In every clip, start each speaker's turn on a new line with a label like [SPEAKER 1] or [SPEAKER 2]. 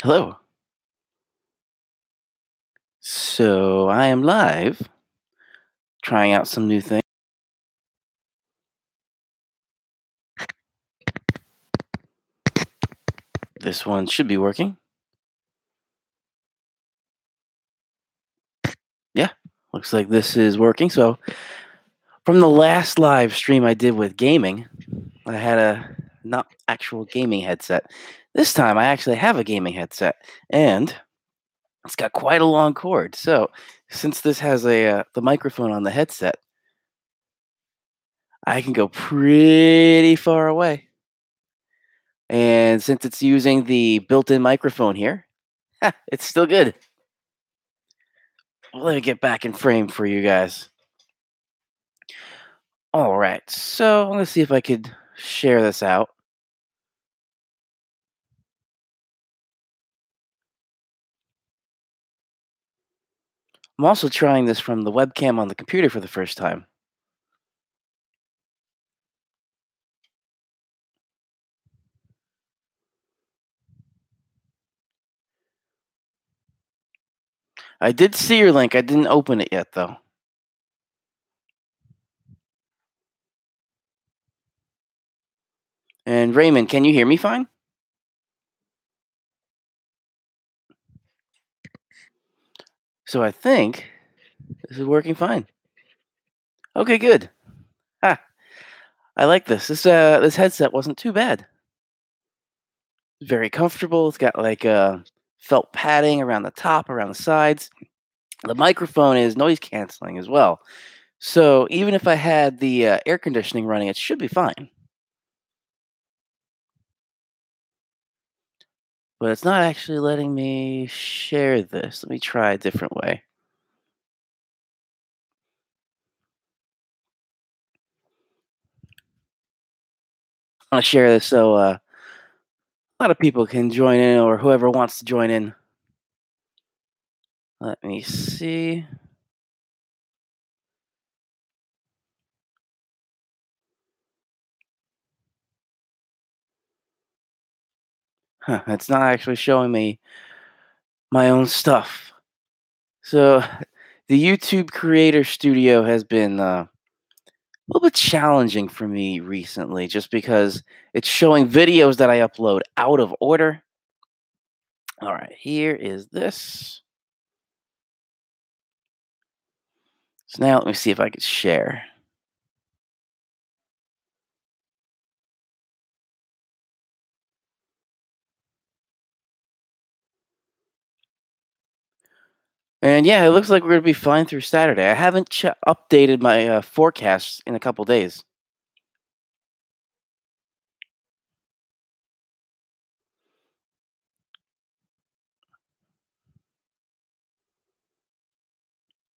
[SPEAKER 1] Hello. So I am live, trying out some new things. This one should be working. Yeah, looks like this is working. So from the last live stream I did with gaming, I had a not actual gaming headset. This time I actually have a gaming headset, and it's got quite a long cord. So since this has a the microphone on the headset, I can go pretty far away. And since it's using the built-in microphone here, it's still good. Let me get back in frame for you guys. All right, so I'm gonna see if I could share this out. I'm also trying this from the webcam on the computer for the first time. I did see your link. I didn't open it yet, though. And Raymond, can you hear me fine? So I think this is working fine. Okay, good. Ha, I like this. This headset wasn't too bad. Very comfortable. It's got like felt padding around the top, around the sides. The microphone is noise canceling as well. So even if I had the air conditioning running, it should be fine. But it's not actually letting me share this. Let me try a different way. I want to share this so a lot of people can join in, or whoever wants to join in. Let me see. Huh, it's not actually showing me my own stuff. So the YouTube Creator Studio has been a little bit challenging for me recently, just because it's showing videos that I upload out of order. All right, here is this. So now let me see if I can share. And yeah, it looks like we're gonna be fine through Saturday. I haven't updated my forecasts in a couple days.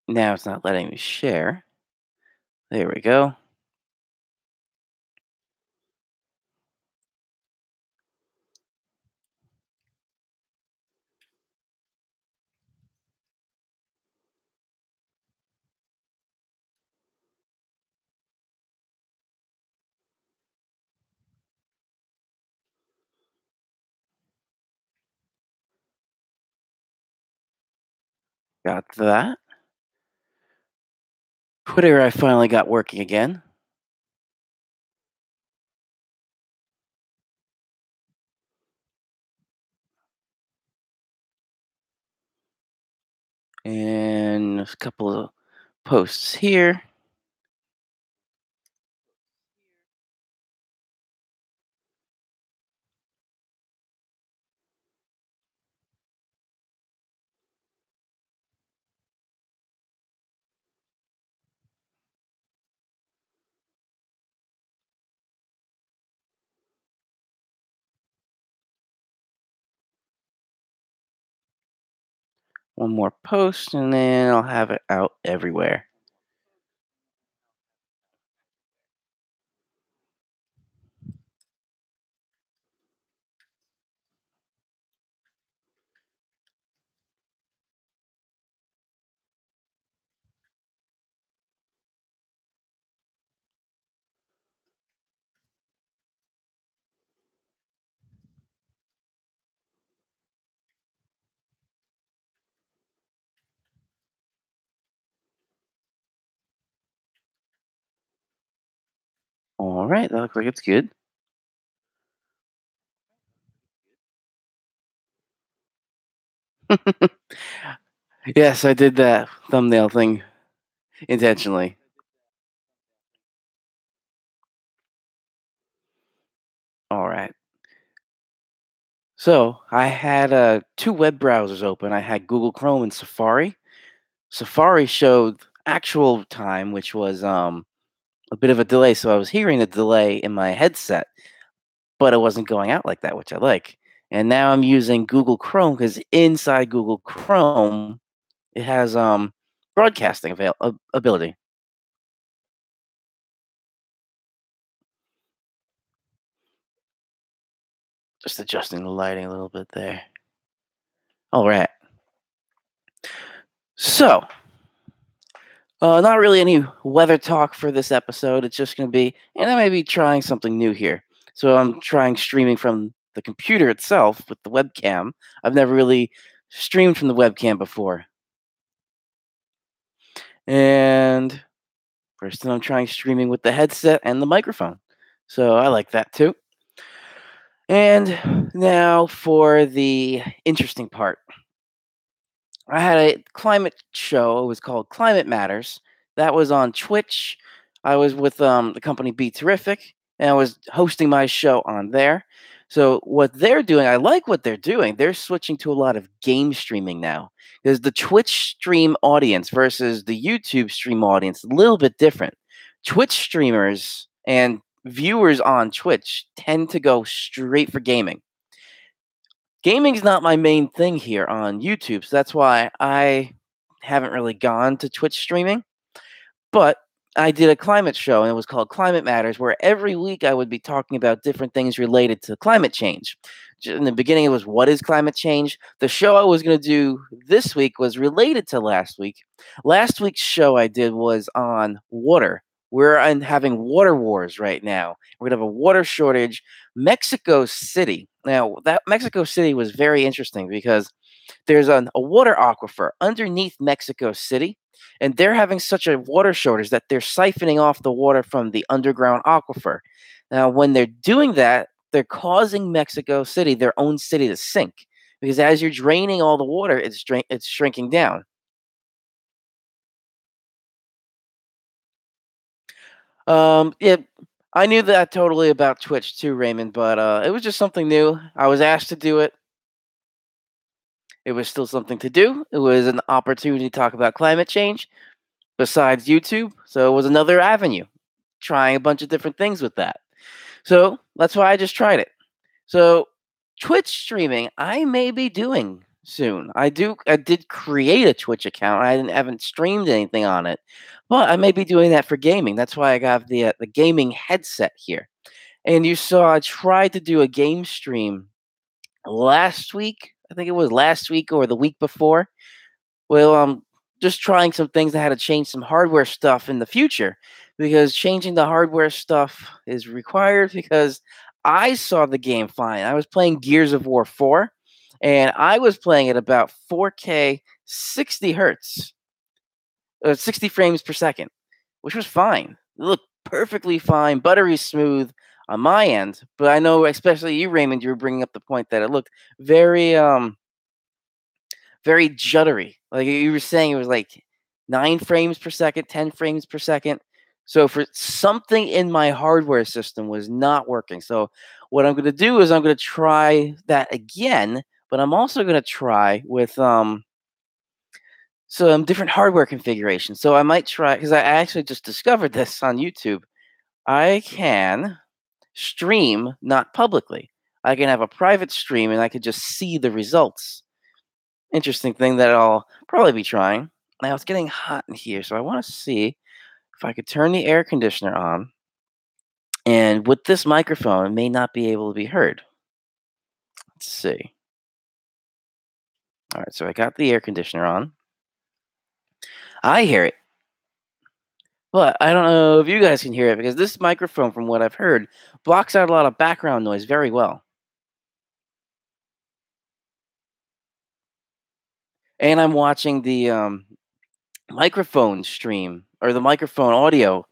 [SPEAKER 1] Now it's not letting me share. There we go. Got that. Twitter, I finally got working again. And a couple of posts here. One more post, and then I'll have it out everywhere. right, that looks like it's good. Yes, I did that thumbnail thing intentionally. All right. So I had two web browsers open. I had Google Chrome and Safari. Safari showed actual time, which was a bit of a delay. So I was hearing the delay in my headset, but it wasn't going out like that, which I like. And now I'm using Google Chrome because inside Google Chrome it has broadcasting ability. Just adjusting the lighting a little bit there. All right. So not really any weather talk for this episode. It's just going to be, and I may be trying something new here. So I'm trying streaming from the computer itself with the webcam. I've never really streamed from the webcam before. And first time I'm trying streaming with the headset and the microphone. So I like that too. And now for the interesting part. I had a climate show. It was called Climate Matters. That was on Twitch. I was with the company Be Terrific, and I was hosting my show on there. So what they're doing, I like what they're doing. They're switching to a lot of game streaming now. Because the Twitch stream audience versus the YouTube stream audience, a little bit different. Twitch streamers and viewers on Twitch tend to go straight for gaming. Gaming's not my main thing here on YouTube, so that's why I haven't really gone to Twitch streaming. But I did a climate show, and it was called Climate Matters, where every week I would be talking about different things related to climate change. In the beginning, it was what is climate change? The show I was going to do this week was related to last week. Last week's show I did was on water. Having water wars right now. We're going to have a water shortage. Mexico City. Now, that Mexico City was very interesting because there's a water aquifer underneath Mexico City, and they're having such a water shortage that they're siphoning off the water from the underground aquifer. Now, when they're doing that, they're causing Mexico City, their own city, to sink because as you're draining all the water, it's shrinking down. Yeah, I knew that totally about Twitch too, Raymond, but it was just something new. I was asked to do it. It was still something to do. It was an opportunity to talk about climate change besides YouTube. So it was another avenue, trying a bunch of different things with that. So that's why I just tried it. So Twitch streaming, I may be doing soon. I did create a Twitch account. Haven't streamed anything on it, but I may be doing that for gaming. That's why I got the gaming headset here. And you saw I tried to do a game stream last week. I think it was last week or the week before. Well, just trying some things. I had to change some hardware stuff in the future because changing the hardware stuff is required because I saw the game fine. I was playing Gears of War 4 and I was playing at about 4K 60 hertz, 60 frames per second, which was fine. It looked perfectly fine, buttery smooth on my end. But I know, especially you, Raymond, you were bringing up the point that it looked very very juddery. Like you were saying, it was like 9 frames per second, 10 frames per second. So for something in my hardware system was not working. So what I'm going to do is I'm going to try that again, but I'm also going to try with some different hardware configurations. So I might try because I actually just discovered this on YouTube. I can stream not publicly. I can have a private stream and I could just see the results. Interesting thing that I'll probably be trying. Now it's getting hot in here, so I want to see if I could turn the air conditioner on. And with this microphone, it may not be able to be heard. Let's see. All right, so I got the air conditioner on. I hear it, but I don't know if you guys can hear it because this microphone, from what I've heard, blocks out a lot of background noise very well. And I'm watching the microphone stream or the microphone audio,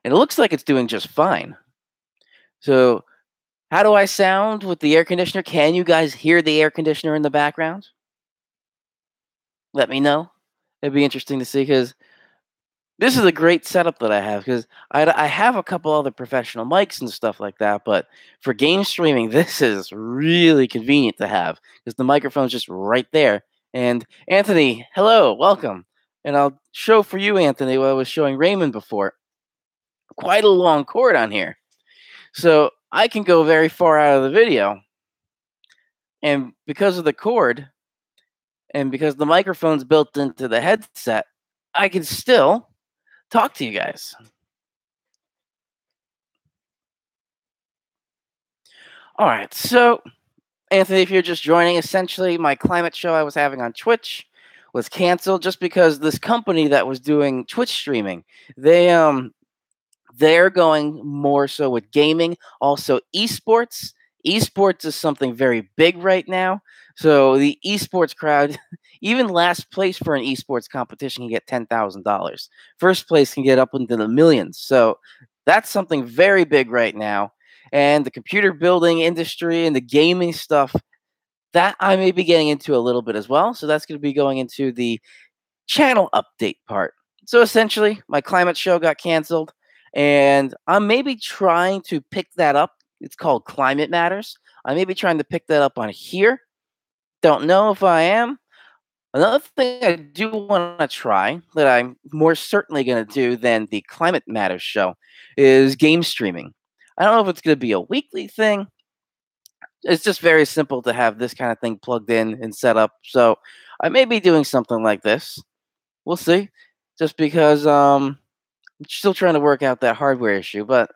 [SPEAKER 1] and it looks like it's doing just fine. So, how do I sound with the air conditioner? Can you guys hear the air conditioner in the background? Let me know. It'd be interesting to see because this is a great setup that I have because I have a couple other professional mics and stuff like that, but for game streaming, this is really convenient to have because the microphone's just right there. And Anthony, hello, welcome. And I'll show for you, Anthony, what I was showing Raymond before. Quite a long cord on here. So I can go very far out of the video. And because of the cord and because the microphone's built into the headset, I can still talk to you guys. All right. So, Anthony, if you're just joining, essentially my climate show I was having on Twitch was canceled just because this company that was doing Twitch streaming, they they're going more so with gaming, also esports. Esports is something very big right now. So the esports crowd, even last place for an esports competition can get $10,000. First place can get up into the millions. So that's something very big right now. And the computer building industry and the gaming stuff that I may be getting into a little bit as well. So that's going to be going into the channel update part. So essentially, my climate show got canceled, and I'm maybe trying to pick that up. It's called Climate Matters. I may be trying to pick that up on here. Don't know if I am. Another thing I do want to try that I'm more certainly going to do than the Climate Matters show is game streaming. I don't know if it's going to be a weekly thing. It's just very simple to have this kind of thing plugged in and set up. So I may be doing something like this. We'll see. Just because I'm still trying to work out that hardware issue, but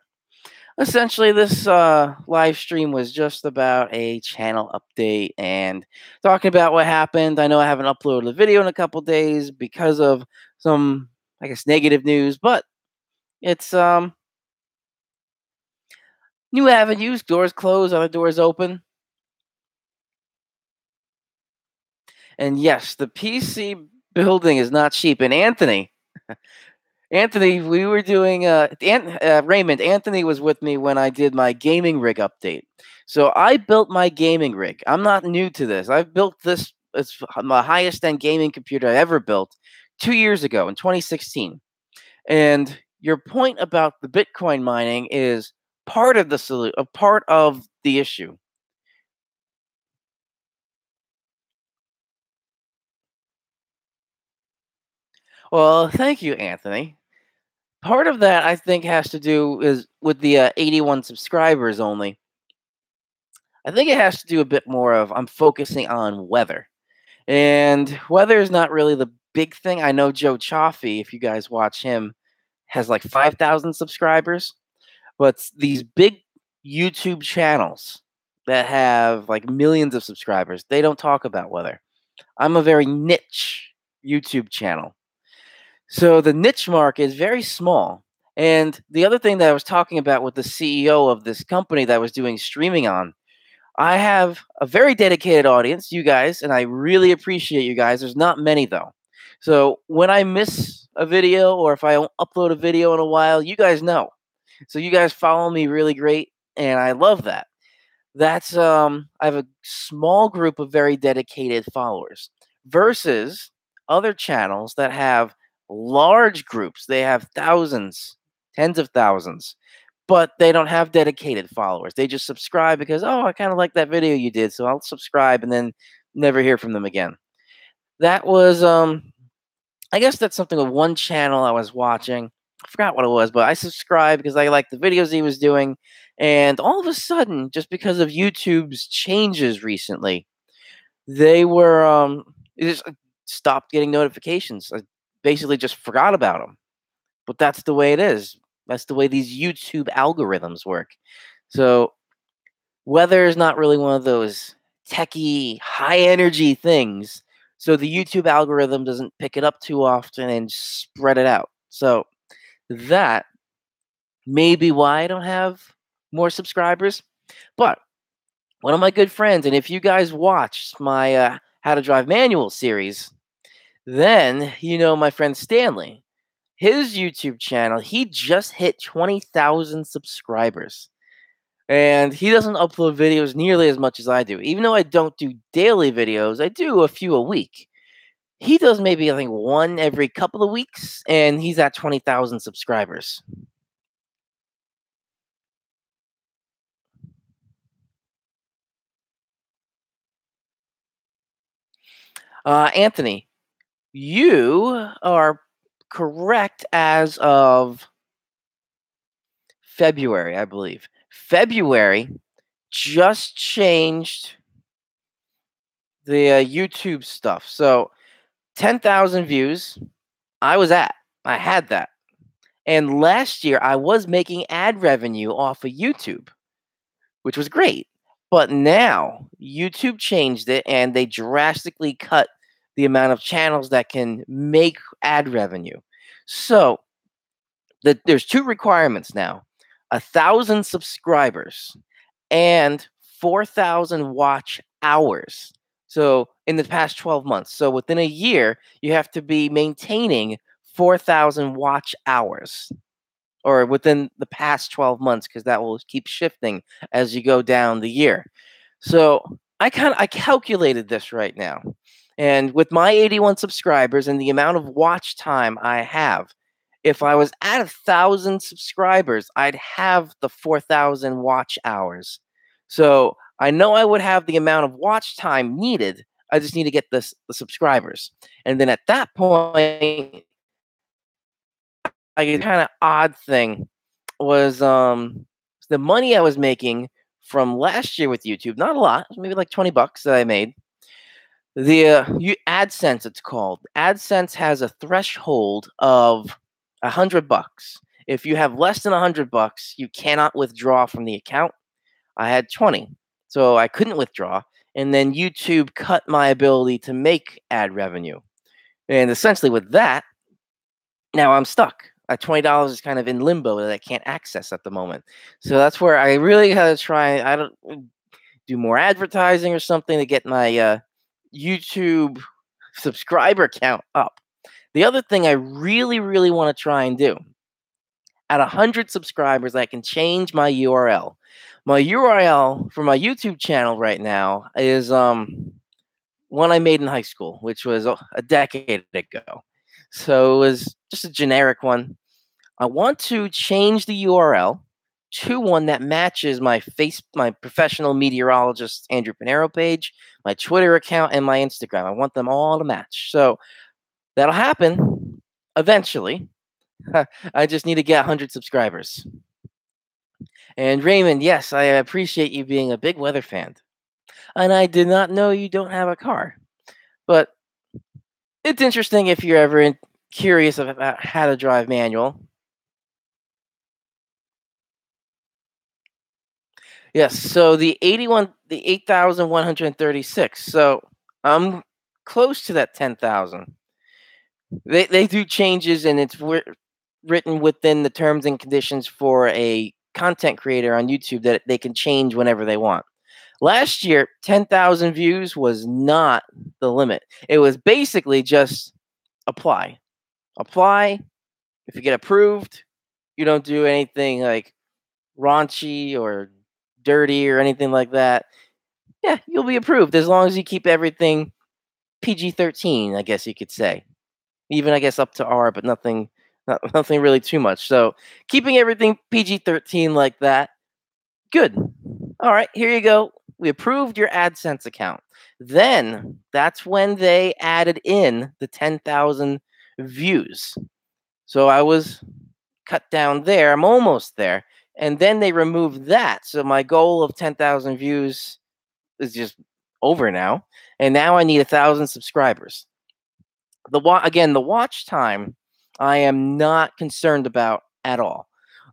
[SPEAKER 1] essentially this live stream was just about a channel update and talking about what happened. I know I haven't uploaded a video in a couple days because of some, I guess, negative news, but it's new avenues, doors closed, other doors open. And yes, the PC building is not cheap. And Anthony, we were doing Raymond. Anthony was with me when I did my gaming rig update. So I built my gaming rig. I'm not new to this. I've built this. It's my highest end gaming computer I ever built 2 years ago in 2016. And your point about the Bitcoin mining is part of the solution, a part of the issue. Well, thank you, Anthony. Part of that I think has to do is with the 81 subscribers only. I think it has to do a bit more of I'm focusing on weather. And weather is not really the big thing. I know Joe Chaffee, if you guys watch him, has like 5,000 subscribers, but these big YouTube channels that have like millions of subscribers, they don't talk about weather. I'm a very niche YouTube channel. So the niche market is very small. And the other thing that I was talking about with the CEO of this company that I was doing streaming on, I have a very dedicated audience, you guys, and I really appreciate you guys. There's not many though. So when I miss a video or if I don't upload a video in a while, you guys know. So you guys follow me really great and I love that. That's I have a small group of very dedicated followers versus other channels that have large groups. They have thousands, tens of thousands, but they don't have dedicated followers. They just subscribe because, oh, I kind of like that video you did, so I'll subscribe and then never hear from them again. That was I guess that's something of one channel I was watching. I forgot what it was, but I subscribed because I liked the videos he was doing. And all of a sudden, just because of YouTube's changes recently, they were it just stopped getting notifications. I basically just forgot about them. But that's the way it is. That's the way these YouTube algorithms work. So weather is not really one of those techie, high energy things. So the YouTube algorithm doesn't pick it up too often and spread it out. So that may be why I don't have more subscribers. But one of my good friends, and if you guys watch my How to Drive Manual series, then you know my friend Stanley. His YouTube channel, he just hit 20,000 subscribers. And he doesn't upload videos nearly as much as I do. Even though I don't do daily videos, I do a few a week. He does maybe I think one every couple of weeks, and he's at 20,000 subscribers. Anthony, you are correct as of February, I believe. February just changed the YouTube stuff. So 10,000 views, I was at. I had that. And last year, I was making ad revenue off of YouTube, which was great. But now YouTube changed it and they drastically cut the amount of channels that can make ad revenue. So there's two requirements now: 1,000 subscribers and 4,000 watch hours. So in the past 12 months. So within a year, you have to be maintaining 4,000 watch hours or within the past 12 months because that will keep shifting as you go down the year. So I calculated this right now. And with my 81 subscribers and the amount of watch time I have, if I was at 1,000 subscribers, I'd have the 4,000 watch hours. So I know I would have the amount of watch time needed. I just need to get the subscribers. And then at that point, like a kind of odd thing was the money I was making from last year with YouTube, not a lot, maybe like 20 bucks that I made. The AdSense, it's called. AdSense has a threshold of 100 bucks. If you have less than 100 bucks, you cannot withdraw from the account. I had 20, so I couldn't withdraw. And then YouTube cut my ability to make ad revenue. And essentially, with that, now I'm stuck. $20 is kind of in limbo that I can't access at the moment. So that's where I really had to try. I don't do more advertising or something to get my YouTube subscriber count up. The other thing I really, really want to try and do at 100 subscribers, I can change my URL. My URL for my YouTube channel right now is one I made in high school, which was a decade ago. So it was just a generic one. I want to change the URL to one that matches my professional meteorologist Andrew Pinero page, my Twitter account, and my Instagram. I want them all to match. So that'll happen eventually. I just need to get 100 subscribers. And Raymond, yes, I appreciate you being a big weather fan. And I did not know you don't have a car. But it's interesting if you're ever curious about how to drive manual. Yes, so the 8,136. So I'm close to that 10,000. They do changes and it's written within the terms and conditions for a content creator on YouTube that they can change whenever they want. Last year, 10,000 views was not the limit. It was basically just apply. Apply. If you get approved, you don't do anything like raunchy or dirty or anything like that. Yeah, you'll be approved as long as you keep everything PG-13, I guess you could say. Even I guess up to R, but nothing really too much. So keeping everything PG-13 like that, good. All right, here you go. We approved your AdSense account. Then that's when they added in the 10,000 views. So I was cut down there. I'm almost there. And then they removed that. So my goal of 10,000 views is just over now. And now I need 1,000 subscribers. The watch time I am not concerned about at all.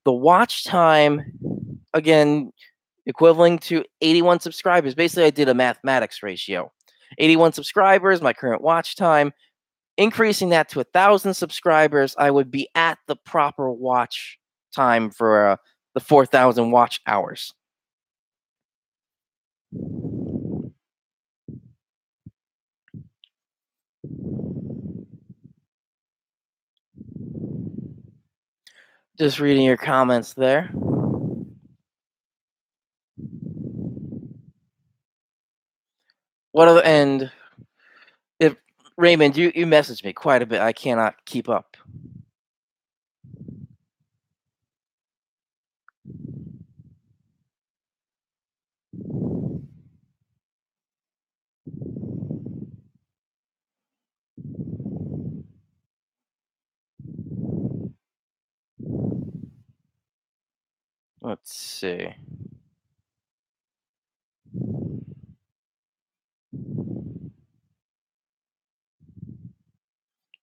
[SPEAKER 1] The watch time, again, equivalent to 81 subscribers. Basically, I did a mathematics ratio. 81 subscribers, my current watch time. Increasing that to 1,000 subscribers, I would be at the proper watch time for the 4,000 watch hours. Just reading your comments there. What other and if Raymond, you messaged me quite a bit. I cannot keep up. Let's see.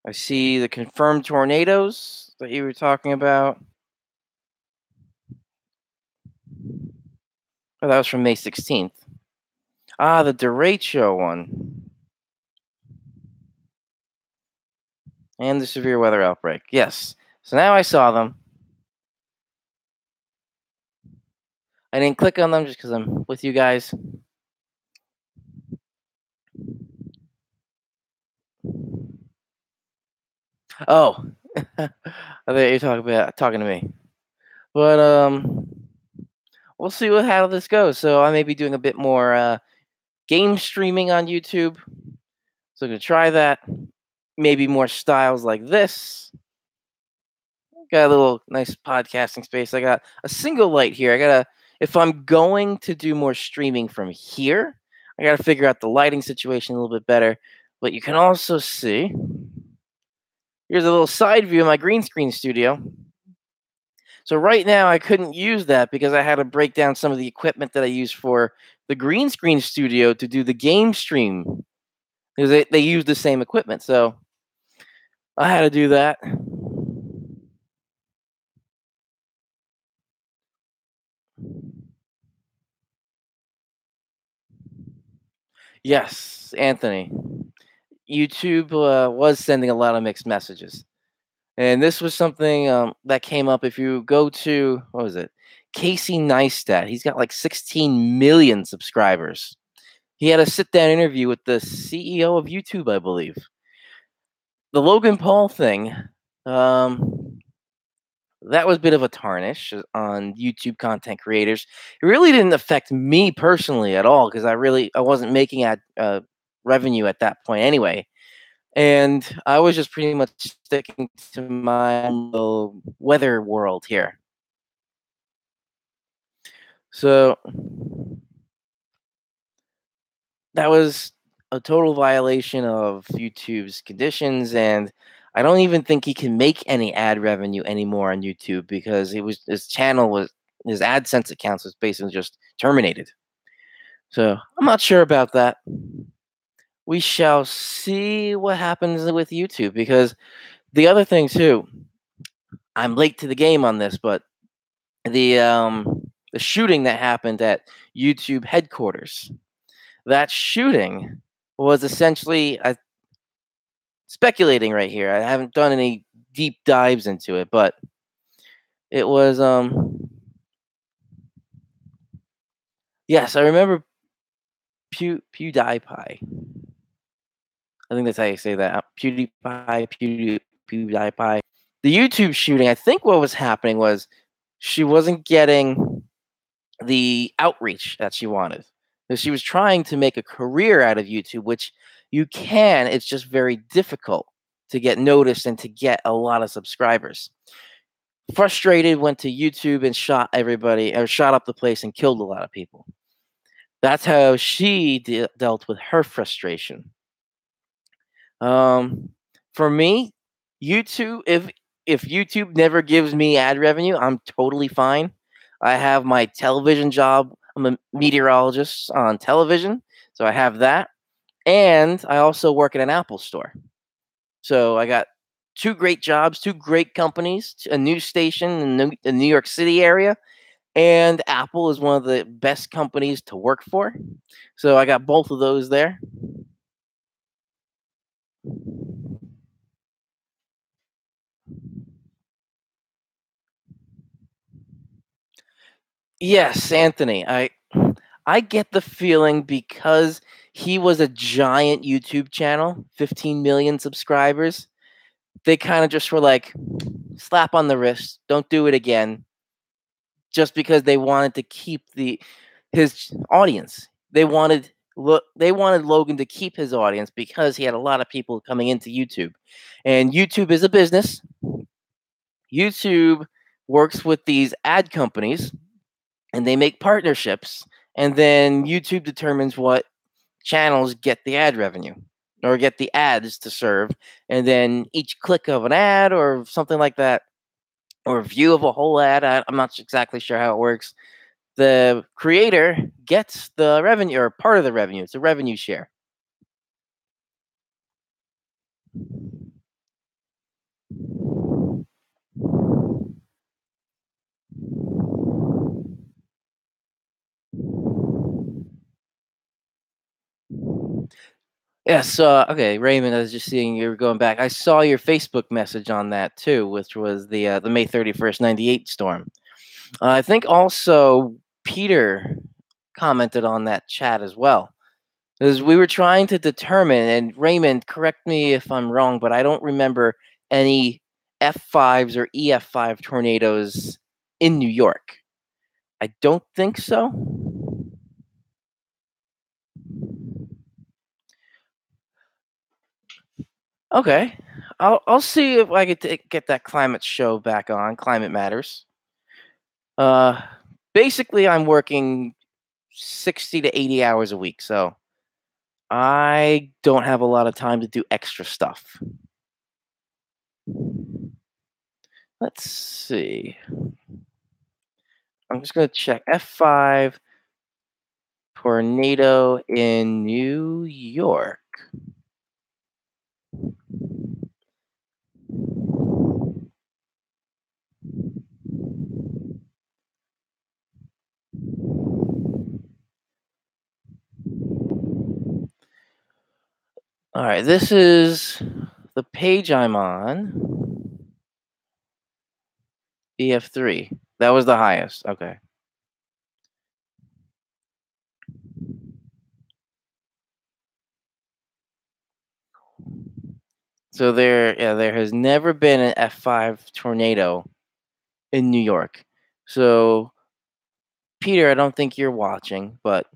[SPEAKER 1] I see the confirmed tornadoes that you were talking about. Oh, that was from May 16th. Ah, the derecho one. And the severe weather outbreak. Yes. So now I saw them. I didn't click on them just because I'm with you guys. Oh, I thought you were talking to me. But we'll see how this goes. So I may be doing a bit more game streaming on YouTube. So I'm gonna try that. Maybe more styles like this. Got a little nice podcasting space. I got a single light here. If I'm going to do more streaming from here, I gotta figure out the lighting situation a little bit better. But you can also see here's a little side view of my green screen studio. So right now I couldn't use that because I had to break down some of the equipment that I use for the green screen studio to do the game stream because they use the same equipment. So I had to do that. Yes, Anthony. YouTube was sending a lot of mixed messages. And this was something that came up if you go to, what was it? Casey Neistat. He's got like 16 million subscribers. He had a sit down interview with the CEO of YouTube, I believe. The Logan Paul thing, um, that was a bit of a tarnish on YouTube content creators. It really didn't affect me personally at all because I wasn't making revenue at that point anyway. And I was just pretty much sticking to my own little weather world here. So that was a total violation of YouTube's conditions, and I don't even think he can make any ad revenue anymore on YouTube because his AdSense accounts was basically just terminated. So I'm not sure about that. We shall see what happens with YouTube because the other thing too, I'm late to the game on this, but the shooting that happened at YouTube headquarters. That shooting was essentially speculating right here. I haven't done any deep dives into it, but it was yes, I remember PewDiePie. I think that's how you say that. PewDiePie. The YouTube shooting. I think what was happening was she wasn't getting the outreach that she wanted. So she was trying to make a career out of YouTube, which you can. It's just very difficult to get noticed and to get a lot of subscribers. Frustrated, went to YouTube and shot everybody, or shot up the place and killed a lot of people. That's how she dealt with her frustration. Um, for me, YouTube, if YouTube never gives me ad revenue, I'm totally fine. I have my television job. I'm a meteorologist on television, so I have that, and I also work at an Apple store. So I got two great jobs, two great companies, a news station in the New York City area, and Apple is one of the best companies to work for. So I got both of those there. Yes, Anthony. I get the feeling because he was a giant YouTube channel, 15 million subscribers. They kind of just were like, slap on the wrist, don't do it again, just because they wanted to keep his audience. They wanted they wanted Logan to keep his audience because he had a lot of people coming into YouTube. And YouTube is a business. YouTube works with these ad companies and they make partnerships, and then YouTube determines what channels get the ad revenue or get the ads to serve, and then each click of an ad or something like that or view of a whole ad, I'm not exactly sure how it works, the creator gets the revenue or part of the revenue. It's a revenue share. Yes. Okay, Raymond. I was just seeing you were going back. I saw your Facebook message on that too, which was the May 31st '98 storm. I think also Peter commented on that chat as well. Because we were trying to determine, and Raymond, correct me if I'm wrong, but I don't remember any F5s or EF5 tornadoes in New York. I don't think so. Okay, I'll see if I could get that climate show back on. Climate Matters. Uh, Basically, I'm working 60 to 80 hours a week, so I don't have a lot of time to do extra stuff. Let's see. I'm just gonna check F5 tornado in New York. All right, this is the page I'm on. EF3. That was the highest. Okay. So there has never been an F5 tornado in New York. So Peter, I don't think you're watching, but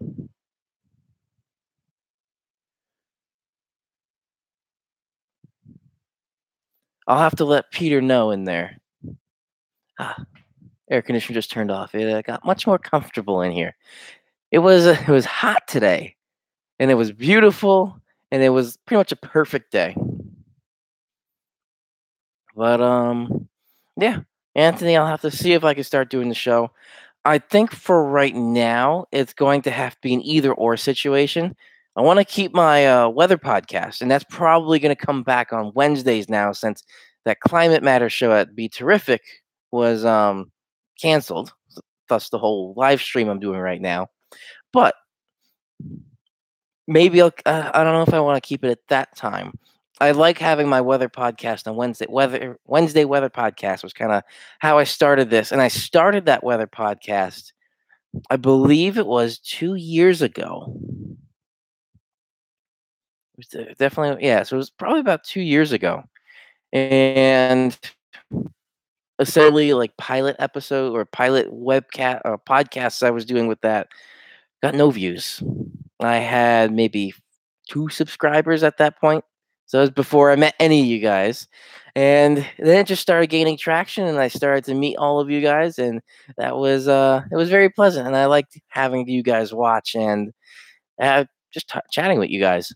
[SPEAKER 1] I'll have to let Peter know in there. Ah, air conditioner just turned off. It got much more comfortable in here. It was hot today, and it was beautiful, and it was pretty much a perfect day. But yeah, Anthony, I'll have to see if I can start doing the show. I think for right now, it's going to have to be an either or situation. I want to keep my weather podcast, and that's probably going to come back on Wednesdays now, since that Climate Matter show at Be Terrific was canceled. Thus, the whole live stream I'm doing right now. But maybe I don't know if I want to keep it at that time. I like having my weather podcast on Wednesday. Wednesday weather podcast was kind of how I started this, and I started that weather podcast. I believe it was 2 years ago. It was definitely, yeah. So it was probably about 2 years ago, and essentially like pilot episode or pilot webcast or podcasts I was doing with that got no views. I had maybe 2 subscribers at that point. So it was before I met any of you guys. And then it just started gaining traction and I started to meet all of you guys, and that was it was very pleasant, and I liked having you guys watch and just chatting with you guys.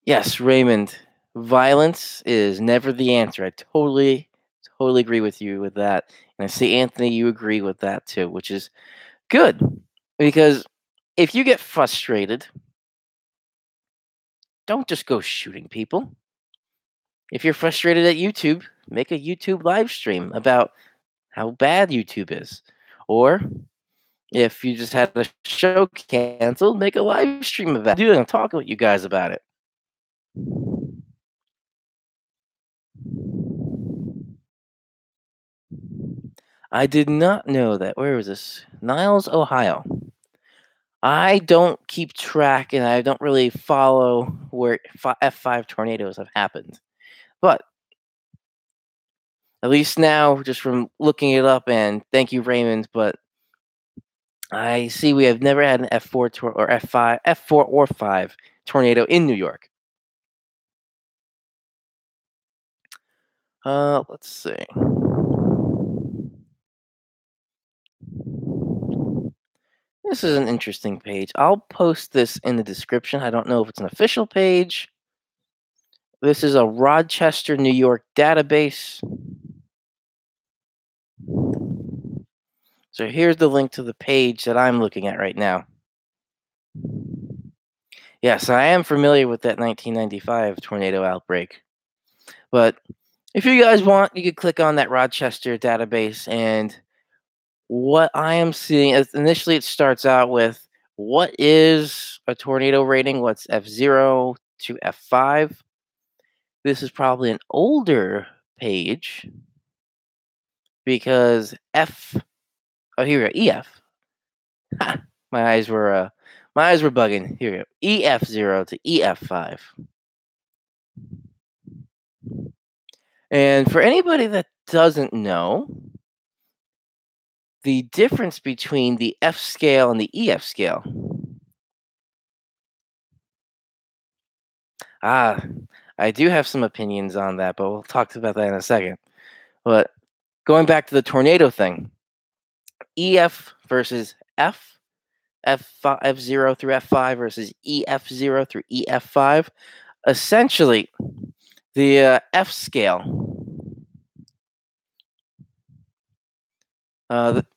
[SPEAKER 1] Yes, Raymond, violence is never the answer. I totally agree with you with that. And I see Anthony, you agree with that too, which is good, because if you get frustrated, don't just go shooting people. If you're frustrated at YouTube, make a YouTube live stream about how bad YouTube is. Or if you just had a show canceled, make a live stream about it. Do and talk with you guys about it. I did not know that. Where was this? Niles, Ohio. I don't keep track and I don't really follow where F5 tornadoes have happened. But At least now, just from looking it up, and thank you, Raymond, but I see we have never had an F4 or F5, F4 or 5 tornado in New York. Let's see. This is an interesting page. I'll post this in the description. I don't know if it's an official page. This is a Rochester, New York database. So here's the link to the page that I'm looking at right now. Yes, I am familiar with that 1995 tornado outbreak. But if you guys want, you could click on that Rochester database. And what I am seeing is initially it starts out with what is a tornado rating? What's F0 to F5? This is probably an older page because oh, here we go, EF. Ha, my eyes were bugging. Here we go. EF0 to EF5. And for anybody that doesn't know, the difference between the F scale and the EF scale. Ah, I do have some opinions on that, but we'll talk about that in a second. But going back to the tornado thing, EF versus F0 through F5 versus EF0 through EF5. Essentially, the F scale,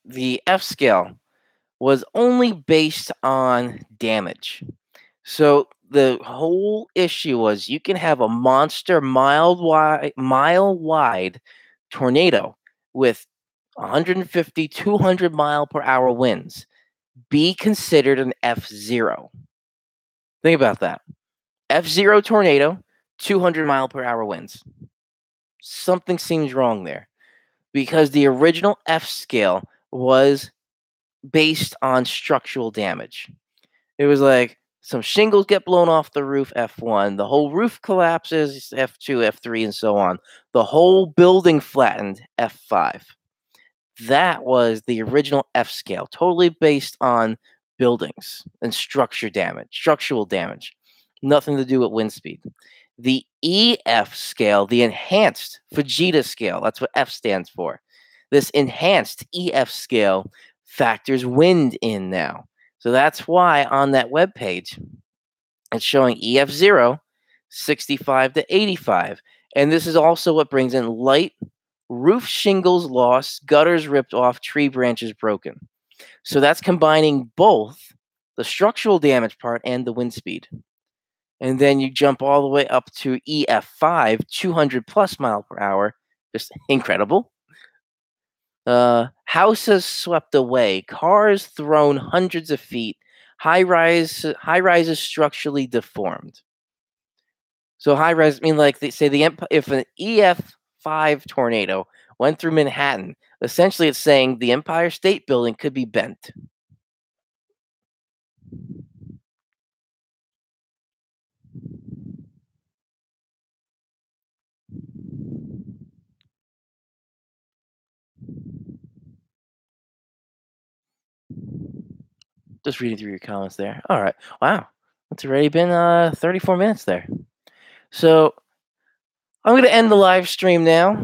[SPEAKER 1] the F scale was only based on damage. So the whole issue was you can have a monster mile wide tornado with 150, 200 mile per hour winds be considered an F0. Think about that. F0 tornado, 200 mile per hour winds. Something seems wrong there because the original F scale was based on structural damage. It was like some shingles get blown off the roof, F1, the whole roof collapses, F2, F3, and so on. The whole building flattened, F5. That was the original F scale, totally based on buildings and structural damage. Nothing to do with wind speed. The EF scale, the enhanced Fujita scale, that's what F stands for. This enhanced EF scale factors wind in now. So that's why on that web page, it's showing EF0, 65 to 85. And this is also what brings in light roof shingles lost, gutters ripped off, tree branches broken. So that's combining both the structural damage part and the wind speed. And then you jump all the way up to EF5, 200 plus mile per hour. Just incredible. Houses swept away, cars thrown hundreds of feet, high rises structurally deformed. So high rise, I mean, like they say, if an EF5 tornado went through Manhattan, essentially it's saying the Empire State Building could be bent. Just reading through your comments there. All right. Wow. It's already been 34 minutes there. So I'm going to end the live stream now.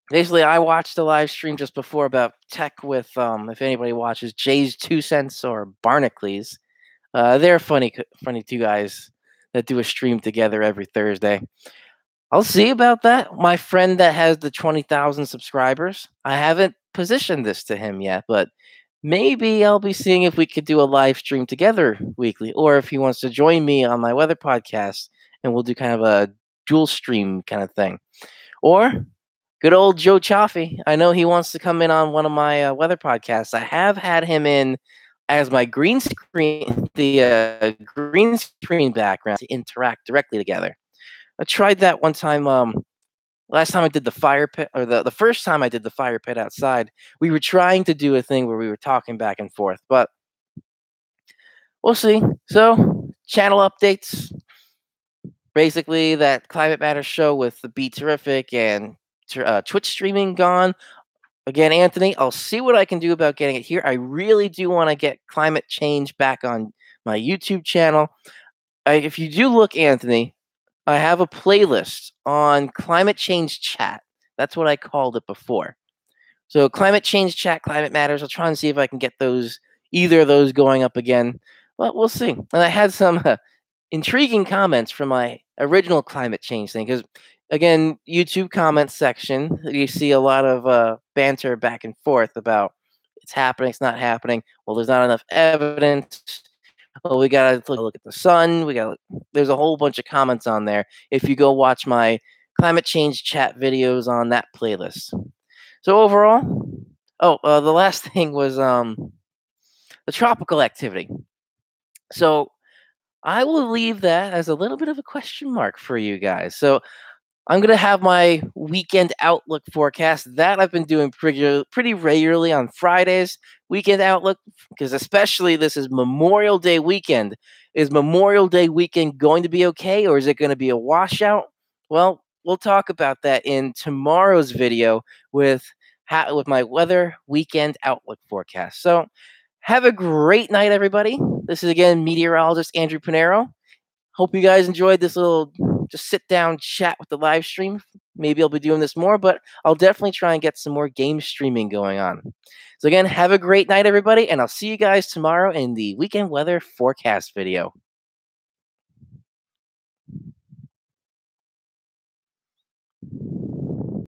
[SPEAKER 1] Basically, I watched the live stream just before about tech with, if anybody watches, Jay's Two Cents or Barnacles. They're funny two guys that do a stream together every Thursday. I'll see about that. My friend that has the 20,000 subscribers, I haven't positioned this to him yet, but maybe I'll be seeing if we could do a live stream together weekly, or if he wants to join me on my weather podcast and we'll do kind of a dual stream kind of thing. Or good old Joe Chaffee. I know he wants to come in on one of my weather podcasts. I have had him in as my green screen, the green screen background to interact directly together. I tried that one time. Last time I did the fire pit, or the first time I did the fire pit outside, we were trying to do a thing where we were talking back and forth, but we'll see. So, channel updates. Basically, that Climate Matters show with the Be Terrific and Twitch streaming gone. Again, Anthony, I'll see what I can do about getting it here. I really do want to get climate change back on my YouTube channel. If you do look, Anthony, I have a playlist on climate change chat. That's what I called it before. So climate change chat, climate matters. I'll try and see if I can get either of those going up again. Well, we'll see. And I had some intriguing comments from my original climate change thing because, again, YouTube comments section, you see a lot of banter back and forth about it's happening, it's not happening. Well, there's not enough evidence. Oh, we gotta look at the sun. There's a whole bunch of comments on there. If you go watch my climate change chat videos on that playlist. So overall, the last thing was the tropical activity. So I will leave that as a little bit of a question mark for you guys. So I'm gonna have my weekend outlook forecast that I've been doing pretty regularly on Fridays. Weekend outlook, because especially this is Memorial Day weekend. Is Memorial Day weekend going to be okay, or is it going to be a washout? Well, we'll talk about that in tomorrow's video with with my weather weekend outlook forecast. So have a great night, everybody. This is again meteorologist Andrew Pinero. Hope you guys enjoyed this little just sit down chat with the live stream. Maybe I'll be doing this more, but I'll definitely try and get some more game streaming going on. So again, have a great night, everybody, and I'll see you guys tomorrow in the weekend weather forecast video.